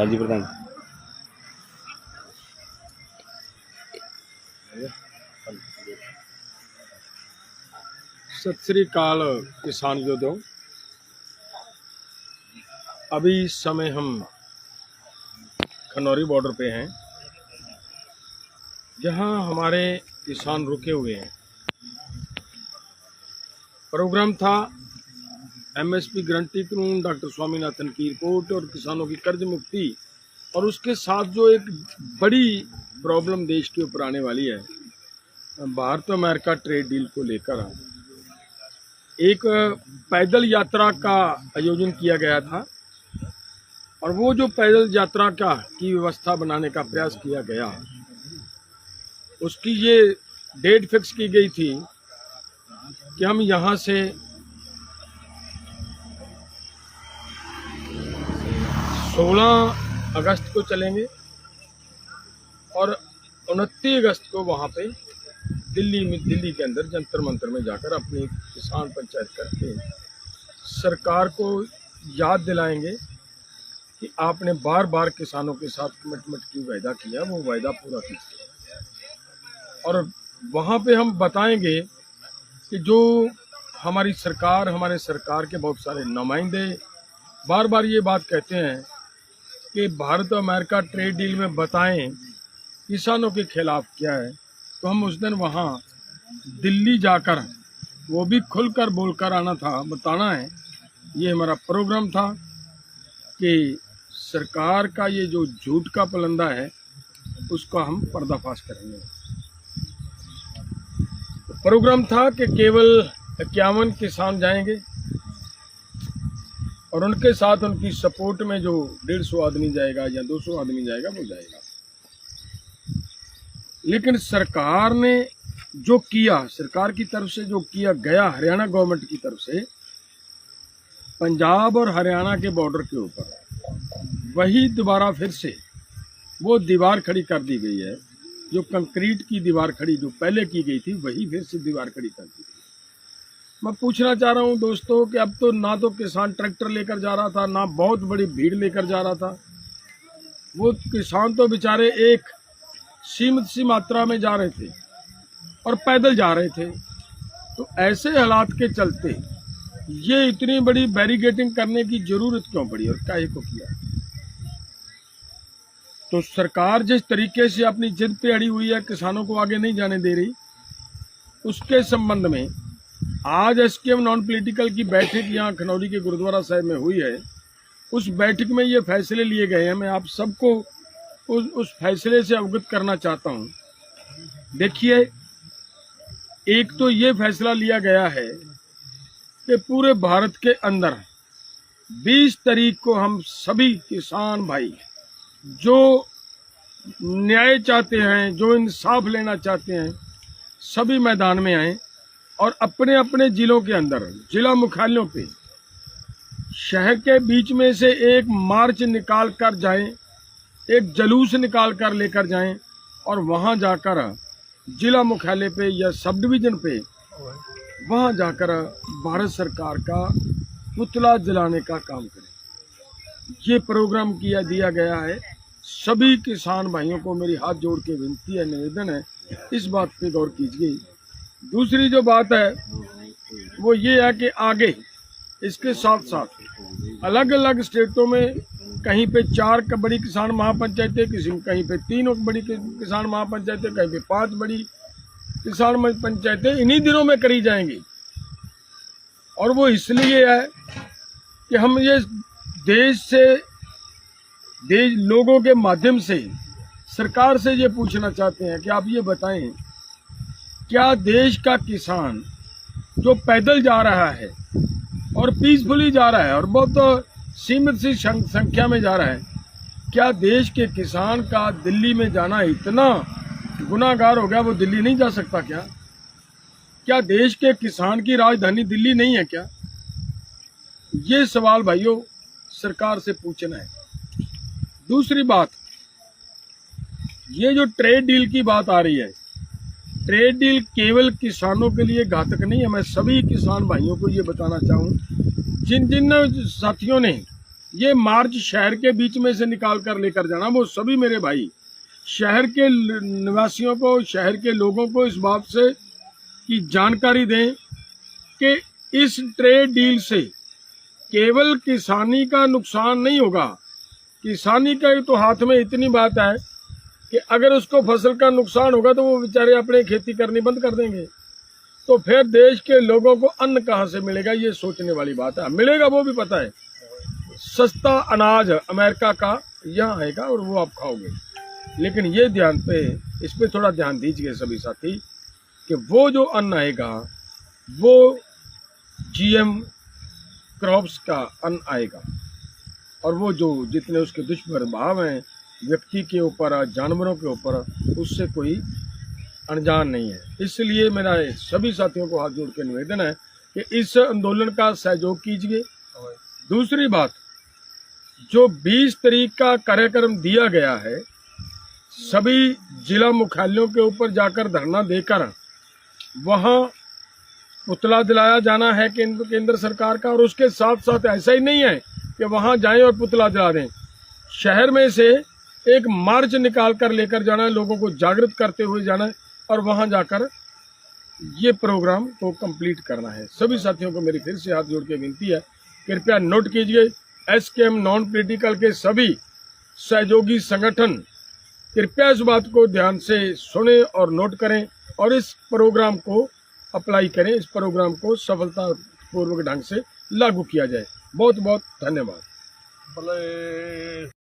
जी प्रधान। सत श्री अकाल किसान योद्धों। अभी इस समय हम खनौरी बॉर्डर पे हैं, जहां हमारे किसान रुके हुए हैं। प्रोग्राम था एमएसपी गारंटी कानून, डॉक्टर स्वामीनाथन की रिपोर्ट और किसानों की कर्ज मुक्ति, और उसके साथ जो एक बड़ी प्रॉब्लम देश के ऊपर आने वाली है, भारत अमेरिका ट्रेड डील को लेकर एक पैदल यात्रा का आयोजन किया गया था। और वो जो पैदल यात्रा की व्यवस्था बनाने का प्रयास किया गया, उसकी ये डेट फिक्स की गई थी कि हम यहाँ से 16 अगस्त को चलेंगे और 29 अगस्त को वहाँ पे दिल्ली के अंदर जंतर मंतर में जाकर अपनी किसान पंचायत करके सरकार को याद दिलाएंगे कि आपने बार बार किसानों के साथ कमिटमेंट की वायदा किया, वो वायदा पूरा कीजिए। और वहाँ पे हम बताएंगे कि जो हमारी सरकार, हमारे सरकार के बहुत सारे नुमाइंदे बार बार ये बात कहते हैं कि भारत अमेरिका ट्रेड डील में बताएं किसानों के खिलाफ क्या है, तो हम उस दिन वहाँ दिल्ली जाकर वो भी खुलकर बोलकर आना था, बताना है। ये हमारा प्रोग्राम था कि सरकार का ये जो झूठ का पलंदा है उसका हम पर्दाफाश करेंगे। प्रोग्राम था कि केवल 51 किसान जाएंगे और उनके साथ उनकी सपोर्ट में जो 150 आदमी जाएगा या 200 आदमी जाएगा वो जाएगा। लेकिन सरकार ने जो किया, सरकार की तरफ से जो किया गया, हरियाणा गवर्नमेंट की तरफ से पंजाब और हरियाणा के बॉर्डर के ऊपर वही दोबारा फिर से वो दीवार खड़ी कर दी गई है। जो कंक्रीट की दीवार खड़ी जो पहले की गई थी, वही फिर से दीवार खड़ी कर दी गई। मैं पूछना चाह रहा हूं दोस्तों कि अब तो ना तो किसान ट्रैक्टर लेकर जा रहा था, ना बहुत बड़ी भीड़ लेकर जा रहा था। वो किसान तो बेचारे एक सीमित सी मात्रा में जा रहे थे और पैदल जा रहे थे। तो ऐसे हालात के चलते ये इतनी बड़ी बैरिकेडिंग करने की जरूरत क्यों पड़ी और काहे को किया? तो सरकार जिस तरीके से अपनी जिद पे अड़ी हुई है, किसानों को आगे नहीं जाने दे रही, उसके संबंध में आज एसकेएम नॉन पॉलिटिकल की बैठक यहाँ खनौरी के गुरुद्वारा साहिब में हुई है। उस बैठक में ये फैसले लिए गए हैं। मैं आप सबको उस फैसले से अवगत करना चाहता हूँ। देखिए, एक तो ये फैसला लिया गया है कि पूरे भारत के अंदर 20 तारीख को हम सभी किसान भाई जो न्याय चाहते हैं, जो इंसाफ लेना चाहते हैं, सभी मैदान में आए और अपने अपने जिलों के अंदर, जिला मुख्यालयों पे, शहर के बीच में से एक मार्च निकाल कर जाएं, एक जुलूस निकाल कर लेकर जाएं और वहां जाकर जिला मुख्यालय पे या सब डिवीजन पे वहां जाकर भारत सरकार का पुतला जलाने का काम करें। ये प्रोग्राम दिया गया है। सभी किसान भाइयों को मेरी हाथ जोड़ के विनती है, निवेदन है, इस बात पे गौर कीजिए। दूसरी जो बात है वो ये है कि आगे इसके साथ साथ अलग अलग स्टेटों में कहीं पे 4 बड़ी किसान महापंचायतें, कहीं पे 3 बड़ी किसान महापंचायतें, कहीं पे 5 बड़ी किसान पंचायतें इन्हीं दिनों में करी जाएंगी। और वो इसलिए है कि हम ये देश लोगों के माध्यम से सरकार से ये पूछना चाहते हैं कि आप ये बताएं, क्या देश का किसान जो पैदल जा रहा है और पीसफुली जा रहा है और बहुत सीमित सी संख्या में जा रहा है, क्या देश के किसान का दिल्ली में जाना इतना गुनाहगार हो गया वो दिल्ली नहीं जा सकता क्या? क्या देश के किसान की राजधानी दिल्ली नहीं है क्या? ये सवाल भाइयों सरकार से पूछना है। दूसरी बात, ये जो ट्रेड डील की बात आ रही है, ट्रेड डील केवल किसानों के लिए घातक नहीं है। मैं सभी किसान भाइयों को ये बताना चाहूँ, जिन जिन साथियों ने ये मार्च शहर के बीच में से निकाल कर लेकर जाना, वो सभी मेरे भाई शहर के निवासियों को, शहर के लोगों को इस बात से की जानकारी दें कि इस ट्रेड डील से केवल किसानी का नुकसान नहीं होगा। किसानी का तो हाथ में इतनी बात है कि अगर उसको फसल का नुकसान होगा तो वो बेचारे अपने खेती करनी बंद कर देंगे, तो फिर देश के लोगों को अन्न कहाँ से मिलेगा, ये सोचने वाली बात है। मिलेगा वो भी पता है, सस्ता अनाज अमेरिका का यहाँ आएगा और वो आप खाओगे। लेकिन ये ध्यान पे, इस पे थोड़ा ध्यान दीजिए सभी साथी, कि वो जो अन्न आएगा वो जीएम क्रॉप्स का अन्न आएगा, और वो जो जितने उसके दुष्प्रभाव हैं व्यक्ति के ऊपर, जानवरों के ऊपर, उससे कोई अनजान नहीं है। इसलिए मेरा सभी साथियों को हाथ जोड़ के निवेदन है कि इस आंदोलन का सहयोग कीजिए। दूसरी बात, जो 20 तारीख का कार्यक्रम दिया गया है, सभी जिला मुख्यालयों के ऊपर जाकर धरना देकर वहाँ पुतला दिलाया जाना है केंद्र सरकार का। और उसके साथ साथ ऐसा ही नहीं है कि वहाँ जाएं और पुतला दिला दें, शहर में से एक मार्च निकाल कर लेकर जाना है, लोगों को जागृत करते हुए जाना है और वहाँ जाकर ये प्रोग्राम को कंप्लीट करना है। सभी साथियों को मेरी फिर से हाथ जोड़ के विनती है, कृपया नोट कीजिए, एसकेएम नॉन पॉलिटिकल के सभी सहयोगी संगठन कृपया इस बात को ध्यान से सुने और नोट करें और इस प्रोग्राम को अप्लाई करें, इस प्रोग्राम को सफलतापूर्वक ढंग से लागू किया जाए। बहुत बहुत धन्यवाद।